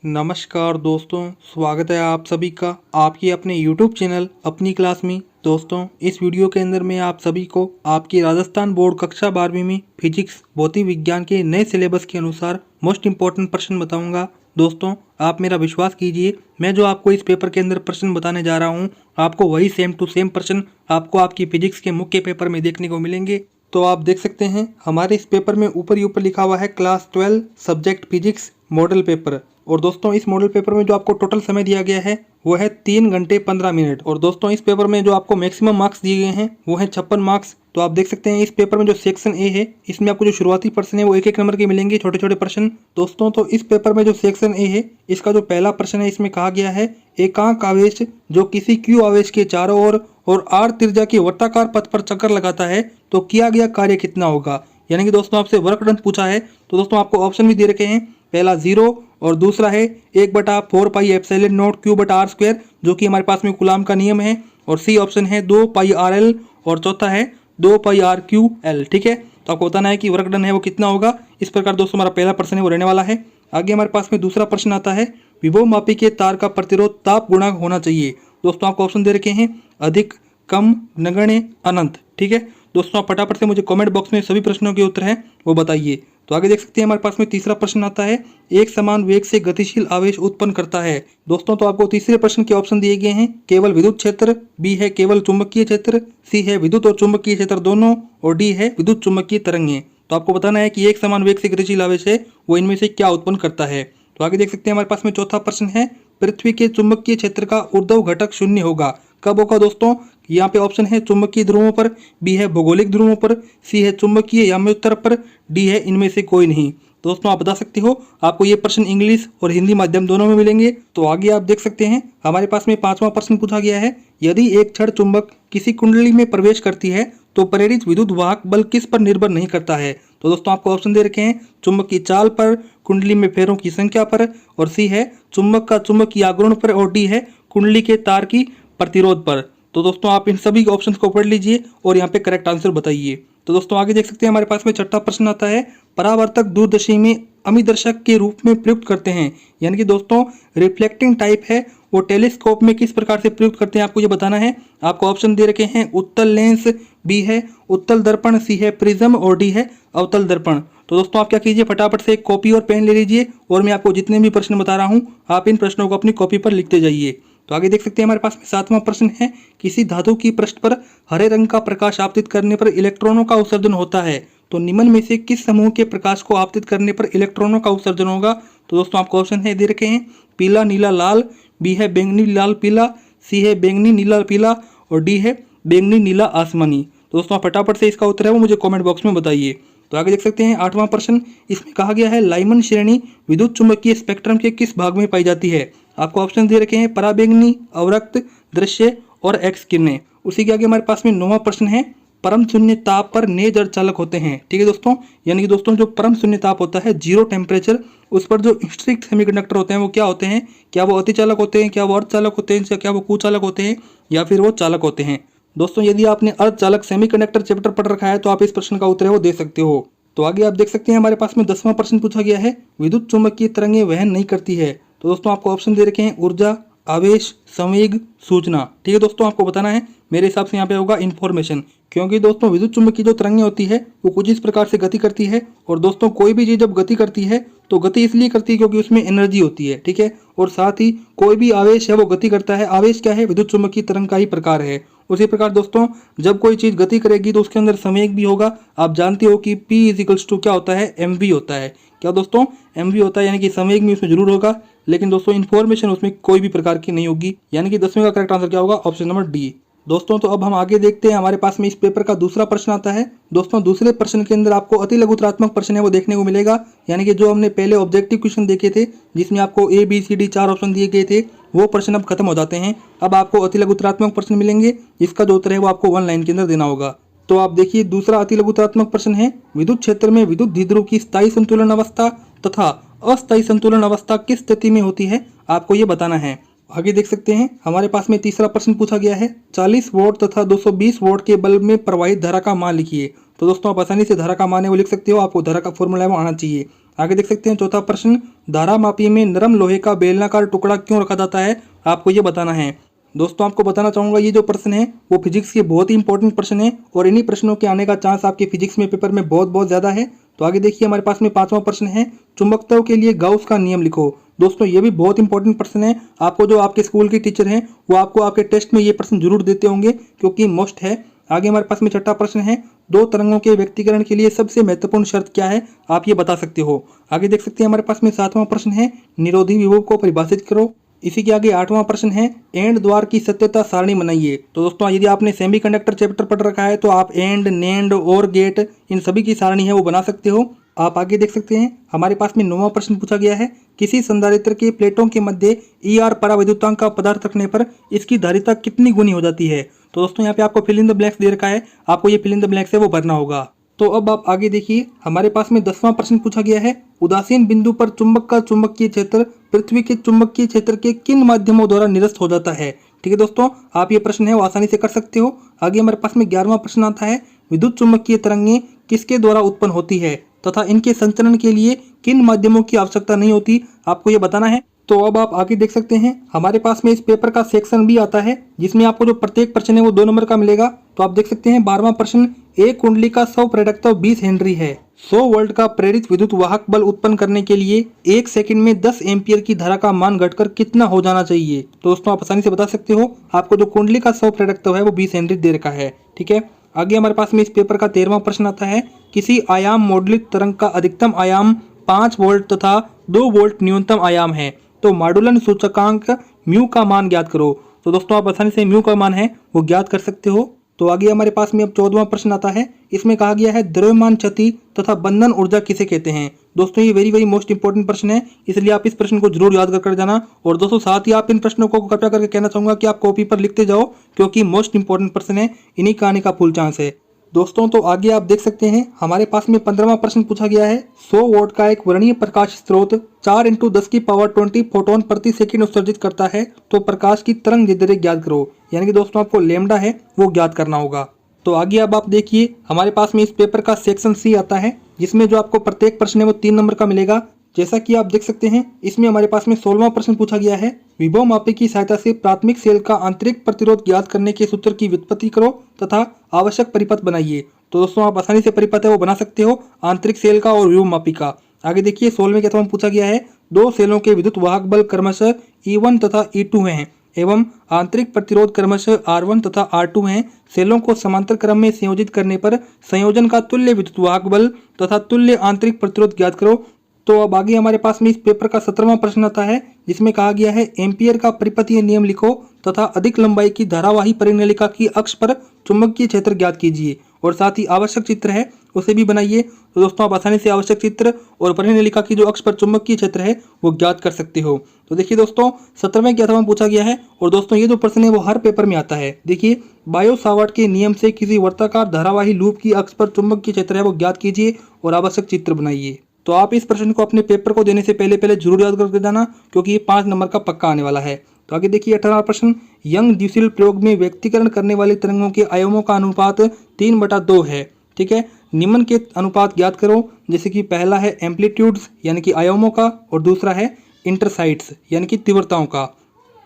नमस्कार दोस्तों, स्वागत है आप सभी का आपके अपने YouTube चैनल अपनी क्लास में। दोस्तों, इस वीडियो के अंदर मैं आप सभी को आपकी राजस्थान बोर्ड कक्षा 12वीं में फिजिक्स भौतिक विज्ञान के नए सिलेबस के अनुसार मोस्ट इम्पॉर्टेंट प्रश्न बताऊंगा। दोस्तों, आप मेरा विश्वास कीजिए, मैं जो आपको इस पेपर के अंदर प्रश्न बताने जा रहा हूँ, आपको वही सेम टू सेम प्रश्न आपको आपकी फिजिक्स के मुख्य पेपर में देखने को मिलेंगे। तो आप देख सकते हैं हमारे इस पेपर में ऊपर ही ऊपर लिखा हुआ है class 12 subject physics model paper. और दोस्तों, इस मॉडल पेपर में जो आपको टोटल समय दिया गया है वो है 3 घंटे 15 मिनट। और दोस्तों, इस पेपर में जो आपको मैक्सिमम मार्क्स दिए गए हैं वो है 56 मार्क्स। तो आप देख सकते हैं इस पेपर में जो सेक्शन ए है इसमें आपको जो शुरुआती प्रश्न है वो एक एक नंबर के मिलेंगे, छोटे छोटे प्रश्न। दोस्तों, तो इस पेपर में जो सेक्शन ए है इसका जो पहला प्रश्न है इसमें कहा गया है एकांक आवेश जो किसी क्यू आवेश के चारों ओर और आर त्रिज्या के वर्ताकार पथ पर चक्कर लगाता है तो किया गया कार्य कितना होगा। यानी कि दोस्तों आपसे वर्क डन पूछा है। तो दोस्तों आपको ऑप्शन भी दे रखे हैं, पहला 0 और दूसरा है 1/4 पाई एप्सिलॉन नॉट क्यू बटा आर स्क्वायर जो कि हमारे पास में कूलाम का नियम है। और सी ऑप्शन है 2 पाई आर एल और चौथा है 2 पाई आर क्यू एल। ठीक है, तो आपको बताना है कि वर्क डन है वो कितना होगा। इस प्रकार दोस्तों हमारा पहला प्रश्न है वो रहने वाला है। आगे हमारे पास में दूसरा प्रश्न आता है विभव मापी के तार का प्रतिरोध ताप गुणांक होना चाहिए। दोस्तों आपको ऑप्शन दे रखे हैं अधिक, कम, नगण्य, अनंत। ठीक है दोस्तों, आप फटाफट से मुझे कमेंट बॉक्स में सभी प्रश्नों के उत्तर हैं वो बताइए। तो आगे देख सकते हैं हमारे पास में तीसरा प्रश्न आता है एक समान वेग से गतिशील आवेश उत्पन्न करता है। दोस्तों, तो आपको तीसरे प्रश्न के ऑप्शन दिए गए हैं केवल विद्युत क्षेत्र, बी है केवल चुंबकीय क्षेत्र, सी है विद्युत और चुंबकीय क्षेत्र दोनों, और डी है विद्युत चुंबकीय तरंगें। तो आपको बताना है कि एक समान वेग से गतिशील आवेश है वो इनमें से क्या उत्पन्न करता है। तो आगे देख सकते हैं हमारे पास में चौथा प्रश्न है पृथ्वी के चुंबकीय क्षेत्र का ऊर्ध्व घटक शून्य होगा। कब होगा दोस्तों? यहाँ पे ऑप्शन है चुंबकीय ध्रुवों पर, बी है भौगोलिक ध्रुवों पर, सी है चुंबकीय याम्योत्तर पर, डी है इनमें से कोई नहीं। दोस्तों आप बता सकते हो, आपको ये प्रश्न इंग्लिश और हिंदी माध्यम दोनों में मिलेंगे। तो आगे आप देख सकते हैं हमारे पास में पांचवा प्रश्न पूछा गया है यदि एक क्षण चुंबक किसी कुंडली में प्रवेश करती है तो प्रेरित विद्युत वाहक बल किस पर निर्भर नहीं करता है। तो दोस्तों आपको ऑप्शन दे रखे हैं चुंबक की चाल पर, कुंडली में फेरों की संख्या पर, और सी है चुंबक का चुंबकीय आघूर्ण पर, और डी है कुंडली के तार की प्रतिरोध पर। तो दोस्तों आप इन सभी ऑप्शंस को पढ़ लीजिए और यहाँ पे करेक्ट आंसर बताइए। तो दोस्तों आगे देख सकते हैं हमारे पास में छठा प्रश्न आता है परावर्तक दूरदर्शी में अमिदर्शक के रूप में प्रयुक्त करते हैं। यानी कि दोस्तों रिफ्लेक्टिंग टाइप है वो टेलीस्कोप में किस प्रकार से प्रयुक्त करते हैं आपको ये बताना है। आपको ऑप्शन दे रखे हैं उत्तल लेंस, बी है उत्तल दर्पण, सी है प्रिज्म, और डी है अवतल दर्पण। तो दोस्तों आप क्या कीजिए, फटाफट से एक कॉपी और पेन ले लीजिए और मैं आपको जितने भी प्रश्न बता रहा हूँ आप इन प्रश्नों को अपनी कॉपी पर लिखते जाइए। तो आगे देख सकते हैं हमारे पास में सातवां प्रश्न है किसी धातु की पृष्ठ पर हरे रंग का प्रकाश आपतित करने पर इलेक्ट्रॉनों का उत्सर्जन होता है तो निम्न में से किस समूह के प्रकाश को आपतित करने पर इलेक्ट्रॉनों का उत्सर्जन होगा। तो दोस्तों आपको ऑप्शन है दे रखे हैं पीला नीला लाल, बी है बैंगनी लाल पीला, सी है बैंगनी नीला पीला, और डी है बैंगनी नीला आसमानी। तो दोस्तों आप फटाफट से इसका उत्तर है वो मुझे कमेंट बॉक्स में बताइए। तो आगे देख सकते हैं आठवां प्रश्न, इसमें कहा गया है लाइमन श्रेणी विद्युत चुंबकीय स्पेक्ट्रम के किस भाग में पाई जाती है। आपको ऑप्शन दे रखे हैं पराबैंगनी, अवरक्त, दृश्य और एक्स किरणें। उसी के आगे हमारे पास में 9वां प्रश्न है परम शून्य ताप पर नेज अर्धचालक होते हैं। ठीक है दोस्तों, यानी कि दोस्तों जो परम शून्य ताप होता है जीरो टेम्परेचर, उस पर जो स्ट्रिक्ट सेमीकंडक्टर होते हैं वो क्या होते हैं, क्या वो अतिचालक होते हैं, क्या वो अर्धचालक होते हैं, क्या वो कुचालक होते हैं, या फिर वो चालक होते हैं। दोस्तों यदि आपने अर्धचालक सेमीकंडक्टर चैप्टर पढ़ रखा है तो आप इस प्रश्न का उत्तर है वो दे सकते हो। तो आगे आप देख सकते हैं हमारे पास में 10वां प्रश्न पूछा गया है विद्युत चुंबकीय तरंगें वहन नहीं करती है। तो दोस्तों आपको ऑप्शन दे रखे हैं ऊर्जा, आवेश, संवेग, सूचना। ठीक है दोस्तों, आपको बताना है, मेरे हिसाब से यहाँ पे होगा इन्फॉर्मेशन, क्योंकि दोस्तों विद्युत चुंबक की जो तरंगें होती है वो कुछ इस प्रकार से गति करती है। और दोस्तों कोई भी चीज़ जब गति करती है तो गति इसलिए करती है क्योंकि उसमें एनर्जी होती है। ठीक है, और साथ ही कोई भी आवेश है वो गति करता है। आवेश क्या है, विद्युत चुंबक की तरंग का ही प्रकार है। उसी प्रकार दोस्तों जब कोई चीज़ गति करेगी तो उसके अंदर संवेग भी होगा। आप जानते हो कि P = क्या होता है, mv होता है। क्या दोस्तों, mv होता है, यानी कि संवेग भी उसमें जरूर होगा, लेकिन दोस्तों इन्फॉर्मेशन उसमें कोई भी प्रकार की नहीं होगी। यानी कि 10वें का करेक्ट आंसर क्या होगा, ऑप्शन नंबर डी। दोस्तों तो अब हम आगे देखते हैं हमारे पास में इस पेपर का दूसरा प्रश्न आता है। दोस्तों दूसरे प्रश्न के अंदर आपको अति लघुतरात्मक प्रश्न है वो देखने को मिलेगा। यानी कि जो हमने पहले ऑब्जेक्टिव क्वेश्चन देखे थे जिसमें आपको ABCD 4 ऑप्शन दिए गए थे वो प्रश्न अब खत्म हो जाते हैं। अब आपको अति लघुतरात्मक प्रश्न मिलेंगे जिसका जो उत्तर है वो आपको 1 लाइन के अंदर देना होगा। तो आप देखिए दूसरा अति लघुतरात्मक प्रश्न है विद्युत क्षेत्र में विद्युत द्विध्रुव की स्थायी संतुलन अवस्था तथा अस्थायी संतुलन अवस्था किस स्थिति में होती है, आपको ये बताना है। आगे देख सकते हैं हमारे पास में तीसरा प्रश्न पूछा गया है 40 वोल्ट तथा 220 वोल्ट के बल्ब में प्रवाहित धारा का मान लिखिए। तो दोस्तों आप आसानी से धारा का मान है वो लिख सकते हो, आपको धारा का फॉर्मूला है वो आना चाहिए। आगे देख सकते हैं चौथा प्रश्न, धारा मापी में नरम लोहे का बेलनाकार टुकड़ा क्यों रखा जाता है, आपको ये बताना है। दोस्तों आपको बताना चाहूँगा ये जो प्रश्न है वो फिजिक्स के बहुत ही इंपॉर्टेंट प्रश्न है और इन्हीं प्रश्नों के आने का चांस आपके फिजिक्स में पेपर में बहुत ज़्यादा है। तो आगे देखिए हमारे पास में 5वां प्रश्न है, चुंबकत्व के लिए गाउस का नियम लिखो। दोस्तों ये भी बहुत इंपॉर्टेंट प्रश्न है, आपको जो आपके स्कूल के टीचर हैं वो आपको आपके टेस्ट में ये प्रश्न जरूर देते होंगे क्योंकि मोस्ट है। आगे हमारे पास में 6वां प्रश्न है, दो तरंगों के व्यक्तीकरण के लिए सबसे महत्वपूर्ण शर्त क्या है, आप ये बता सकते हो। आगे देख सकते हैं हमारे पास में 7वां प्रश्न है, निरोधी विभव को परिभाषित करो। इसी के आगे 8वां प्रश्न है, एंड द्वार की सत्यता सारणी बनाइए। तो दोस्तों यदि आपने सेमीकंडक्टर चैप्टर पढ़ रखा है तो आप एंड, नेंड और गेट इन सभी की सारणी है वो बना सकते हो। आप आगे देख सकते हैं हमारे पास में 9वां प्रश्न पूछा गया है, किसी संधारित्र के प्लेटों के मध्य ER परावैद्युतांक का पदार्थ रखने पर इसकी धारिता कितनी गुनी हो जाती है। तो दोस्तों यहाँ पे आपको फिल इन द ब्लैंक्स दे रखा है, आपको ये फिल इन द ब्लैंक्स है वो भरना होगा। तो अब आप आगे देखिए हमारे पास में 10वां प्रश्न पूछा गया है, उदासीन बिंदु पर चुंबक का चुंबकीय क्षेत्र पृथ्वी के चुंबकीय क्षेत्र के किन माध्यमों द्वारा निरस्त हो जाता है। ठीक है दोस्तों, आप ये प्रश्न है वो आसानी से कर सकते हो। आगे हमारे पास में 11वां प्रश्न आता है, विद्युत चुंबकीय तरंगें किसके द्वारा उत्पन्न होती है तथा इनके संचरण के लिए किन माध्यमों की आवश्यकता नहीं होती, आपको ये बताना है। तो अब आप आगे देख सकते हैं हमारे पास में इस पेपर का सेक्शन भी आता है जिसमें आपको जो प्रत्येक प्रश्न है वो 2 नंबर का मिलेगा। तो आप देख सकते हैं 12वां प्रश्न, एक कुंडली का स्व प्रेरकत्व 20 हेनरी है, 100 वोल्ट का प्रेरित विद्युत वाहक बल उत्पन्न करने के लिए 1 सेकंड में 10 एम्पियर की धारा का मान घटकर कितना हो जाना चाहिए। तो दोस्तों आप आसानी से बता सकते हो, आपको जो कुंडली का स्व प्रेरकत्व है वो 20 हेनरी दे रखा है। ठीक है, आगे हमारे पास में इस पेपर का 13वां प्रश्न आता है, किसी आयाम मॉडलित तरंग का अधिकतम आयाम 5 वोल्ट तथा 2 वोल्ट न्यूनतम आयाम है, तो मॉडुलन सूचकांक म्यू का मान ज्ञात करो। तो दोस्तों आप आसानी से म्यू का मान है वो ज्ञात कर सकते हो। तो आगे हमारे पास में अब 14वां प्रश्न आता है, इसमें कहा गया है द्रव्यमान क्षति तथा बंधन ऊर्जा किसे कहते हैं। दोस्तों ये वेरी मोस्ट इंपॉर्टेंट प्रश्न है, इसलिए आप इस प्रश्न को जरूर याद कर जाना। और दोस्तों साथ ही आप इन प्रश्नों को कृपया करके कहना चाहूंगा कि आप कॉपी पर लिखते जाओ क्योंकि मोस्ट इंपॉर्टेंट प्रश्न है, इन्हीं का आने का फुल चांस है। दोस्तों तो आगे आप देख सकते हैं हमारे पास में 15वां प्रश्न पूछा गया है, 100 वोल्ट का एक वर्णीय प्रकाश स्रोत 4 × 10⁻20 फोटोन प्रति सेकंड उत्सर्जित करता है, तो प्रकाश की तरंग दैर्ध्य ज्ञात करो। यानी कि दोस्तों आपको लैम्डा है वो ज्ञात करना होगा। तो आगे अब आप देखिए हमारे पास में इस पेपर का सेक्शन सी आता है जिसमें जो आपको प्रत्येक प्रश्न है वो 3 नंबर का मिलेगा। जैसा कि आप देख सकते हैं इसमें हमारे पास में 16वां प्रश्न पूछा गया है, विभव मापी की सहायता से प्राथमिक सेल का आंतरिक प्रतिरोध ज्ञात करने के सूत्र की व्युत्पत्ति करो तथा आवश्यक परिपथ बनाइए। तो दोस्तों आप आसानी से परिपथ है वो बना सकते हो आंतरिक सेल का और विभव मापी का। आगे देखिए 16वें के पूछा गया है, दो सेलों के विद्युत वाहक बल क्रमशः E1 तथा E2 हैं एवं आंतरिक प्रतिरोध क्रमशः R1 तथा R2 हैं, सेलों को समांतर क्रम में संयोजित करने पर संयोजन का तुल्य विद्युत वाहक बल तथा तुल्य आंतरिक प्रतिरोध ज्ञात करो। तो अब आगे हमारे पास में इस पेपर का 17वां प्रश्न आता है जिसमें कहा गया है, एम्पियर का परिपथीय नियम लिखो तथा अधिक लंबाई की धारावाही परिनलिका की अक्ष पर चुंबकीय क्षेत्र ज्ञात कीजिए और साथ ही आवश्यक चित्र है उसे भी बनाइए। तो दोस्तों आप आसानी से आवश्यक चित्र और परिनलिका की जो अक्ष पर चुंबकीय क्षेत्र है वो ज्ञात कर सकते हो। तो देखिए दोस्तों 17वें के अथवा पूछा गया है और दोस्तों ये जो प्रश्न है वो हर पेपर में आता है। देखिए बायो-सावर्ट के नियम से किसी वर्ताकार धारावाही लूप की अक्ष पर चुंबकीय क्षेत्र है वो ज्ञात कीजिए और आवश्यक चित्र बनाइए। तो आप इस प्रश्न को अपने पेपर को देने से पहले जरूर याद करके जाना क्योंकि ये 5 नंबर का पक्का आने वाला है। तो आगे देखिए 18वां प्रश्न, यंग ड्यूसिल प्रयोग में व्यक्तीकरण करने वाली तरंगों के आयामों का अनुपात 3/2 है। ठीक है, निम्न के अनुपात ज्ञात करो, जैसे कि पहला है एम्पलीट्यूड्स यानी कि आयामों का और दूसरा है इंटरसाइट्स यानी कि तीव्रताओं का।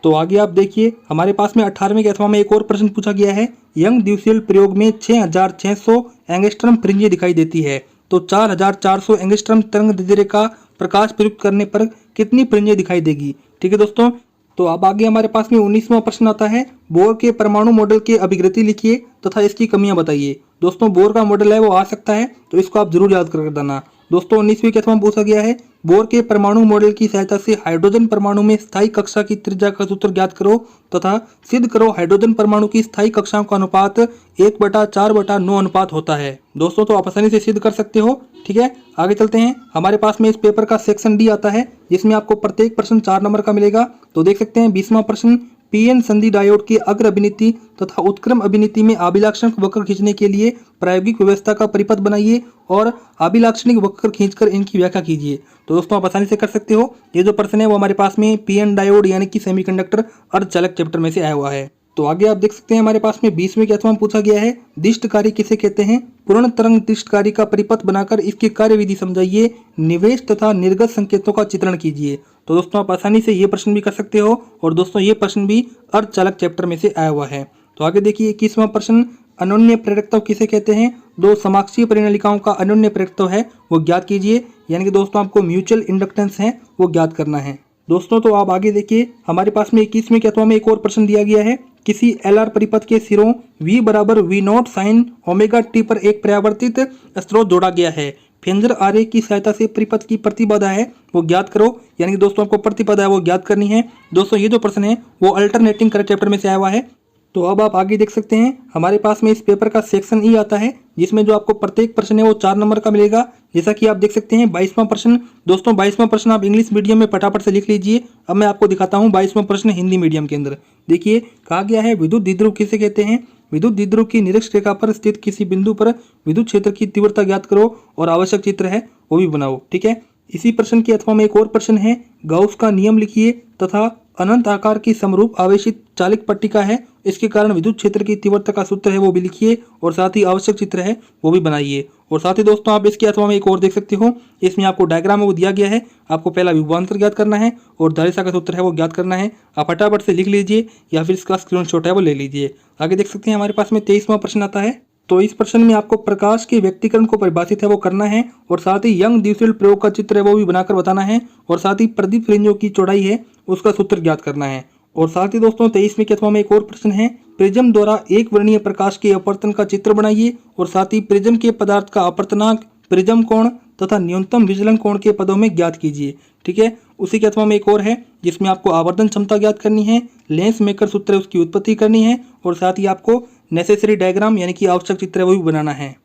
तो आगे आप देखिए हमारे पास में 18वें के अथवा में एक और प्रश्न पूछा गया है, यंग ड्यूसिल प्रयोग में 6600 एंगस्ट्रम फ्रिंज दिखाई देती है, तो 4400 एंगस्ट्रम तरंग दैर्ध्य का प्रकाश प्रयुक्त करने पर कितनी फ्रिंजें दिखाई देगी। ठीक है दोस्तों, तो अब आगे हमारे पास में 19वां प्रश्न आता है, बोर के परमाणु मॉडल के अभिकृति लिखिए तथा इसकी कमियां बताइए। दोस्तों बोर का मॉडल है वो आ सकता है तो इसको आप जरूर याद कर देना। दोस्तों 19वीं के अथवा पूछा गया है, बोर के परमाणु मॉडल की सहायता से हाइड्रोजन परमाणु में स्थायी कक्षा की त्रिज्या का सूत्र ज्ञात करो तथा सिद्ध करो हाइड्रोजन परमाणु की स्थायी कक्षाओं का अनुपात 1/4/9 अनुपात होता है। दोस्तों तो आप आसानी से सिद्ध कर सकते हो। ठीक है, आगे चलते हैं। हमारे पास में इस पेपर का सेक्शन डी आता है जिसमें आपको प्रत्येक प्रश्न 4 नंबर का मिलेगा। तो देख सकते हैं 20वां प्रश्न, पीएन संधि डायोड की अग्र अभिनीति तथा उत्क्रम अभिनीति में अभिलाक्षणिक वक्र खींचने के लिए प्रायोगिक व्यवस्था का परिपथ बनाइए और अभिलाक्षणिक वक्र खींचकर इनकी व्याख्या कीजिए। तो दोस्तों आप आसानी से कर सकते हो। ये जो प्रश्न है वो हमारे पास में पीएन डायोड यानी कि सेमीकंडक्टर अर्धचालक चैप्टर में से आया हुआ है। तो आगे आप देख सकते हैं हमारे पास में 20वें के अथवा में पूछा गया है दिष्टकारी किसे कहते हैं। पूर्ण तरंग दिष्टकारी का परिपथ बनाकर इसकी कार्यविधि समझाइए, निवेश तथा निर्गत संकेतों का चित्रण कीजिए। तो दोस्तों आप आसानी से ये प्रश्न भी कर सकते हो और दोस्तों ये प्रश्न भी अर्धचालक चैप्टर में से आया हुआ है। तो आगे देखिए 21वां प्रश्न, अनन्य प्रेरकत्व किसे कहते हैं। दो समाक्षीय परिणलिकाओं का अनन्य प्रेरकत्व है वो ज्ञात कीजिए, यानी कि दोस्तों आपको म्यूचुअल इंडक्टेंस है वो ज्ञात करना है। दोस्तों तो आप आगे देखिए हमारे पास में 21वें के अथवा में एक और प्रश्न दिया गया है, किसी एलआर परिपथ के सिरों v बराबर v0 साइन ओमेगा टी पर एक परावर्तित स्रोत जोड़ा गया है। फेंजर आरेख की सहायता से परिपथ की प्रतिबाधा है वो ज्ञात करो, यानी कि दोस्तों आपको प्रतिबाधा है वो ज्ञात करनी है। दोस्तों ये जो प्रश्न है वो अल्टरनेटिंग करंट चैप्टर में से आया हुआ है। तो अब आप आगे देख सकते हैं हमारे पास में इस पेपर का सेक्शन ई आता है, जिसमें जो आपको प्रत्येक प्रश्न है वो 4 नंबर का मिलेगा। जैसा कि आप देख सकते हैं 22वां प्रश्न, दोस्तों 22वां प्रश्न आप इंग्लिश मीडियम में फटाफट से लिख लीजिए। अब मैं आपको दिखाता हूँ 22वां प्रश्न हिंदी मीडियम के अंदर। देखिए कहा गया है विद्युत द्विध्रुव किसे कहते हैं। विद्युत द्विध्रुव की निरक्ष रेखा पर स्थित किसी बिंदु पर विद्युत क्षेत्र की तीव्रता ज्ञात करो और आवश्यक चित्र है वो भी बनाओ। ठीक है, इसी प्रश्न के अथवा में एक और प्रश्न है, गाउस का नियम लिखिए तथा अनंत आकार की समरूप आवेशित चालिक पट्टिका है, इसके कारण विद्युत क्षेत्र की तीव्रता का सूत्र है वो भी लिखिए और साथ ही आवश्यक चित्र है वो भी बनाइए। और साथ ही दोस्तों आप इसके अथवा में एक और देख सकते हो, इसमें आपको डायग्राम है वो दिया गया है, आपको पहला विभवांतर ज्ञात करना है और धारिता का सूत्र है वो ज्ञात करना है। आप फटाफट से लिख लीजिए या फिर इसका स्क्रीनशॉट है वो ले लीजिए। आगे देख सकते हैं हमारे पास में 23वां प्रश्न आता है। तो इस प्रश्न में आपको प्रकाश के व्यक्तिकरण को परिभाषित है वो करना है और साथ ही यंग द्विशील प्रयोग का चित्र है वो भी बनाकर बताना है और साथ ही प्रदीप फ्रिंजों की चौड़ाई है उसका सूत्र ज्ञात करना है। और साथ ही दोस्तों 23वें के अथवा में एक और प्रश्न है, प्रिज्म द्वारा एक वर्णीय प्रकाश के अपवर्तन का चित्र बनाइए और साथ ही प्रिज्म के पदार्थ का अपवर्तनांक, प्रिज्म कोण तथा न्यूनतम विचलन कोण के पदों में ज्ञात कीजिए। ठीक है, उसी के अथवा में एक और है जिसमें आपको आवर्धन क्षमता ज्ञात करनी है, लेंस मेकर सूत्र उसकी उत्पत्ति करनी है और साथ ही आपको नेसेसरी डायग्राम यानी कि आवश्यक चित्र है वो भी बनाना है।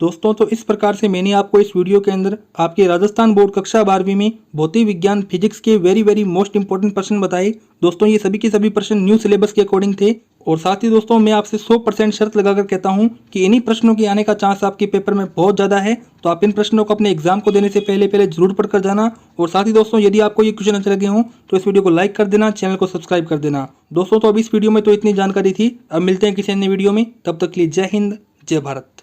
दोस्तों तो इस प्रकार से मैंने आपको इस वीडियो के अंदर आपके राजस्थान बोर्ड कक्षा 12वीं में भौतिक विज्ञान फिजिक्स के वेरी मोस्ट इंपॉर्टेंट प्रश्न बताए। दोस्तों ये सभी के सभी प्रश्न न्यू सिलेबस के अकॉर्डिंग थे और साथ ही दोस्तों मैं आपसे 100% शर्त लगाकर कहता हूं कि इन्हीं प्रश्नों के आने का चांस आपके पेपर में बहुत ज़्यादा है। तो आप इन प्रश्नों को अपने एग्जाम को देने से पहले जरूर पढ़कर जाना। और साथ ही दोस्तों यदि आपको ये क्वेश्चन अच्छे लगे हों तो इस वीडियो को लाइक कर देना, चैनल को सब्सक्राइब कर देना। दोस्तों तो अब इस वीडियो में तो इतनी जानकारी थी, अब मिलते हैं किसी अन्य वीडियो में, तब तक के लिए जय हिंद जय भारत।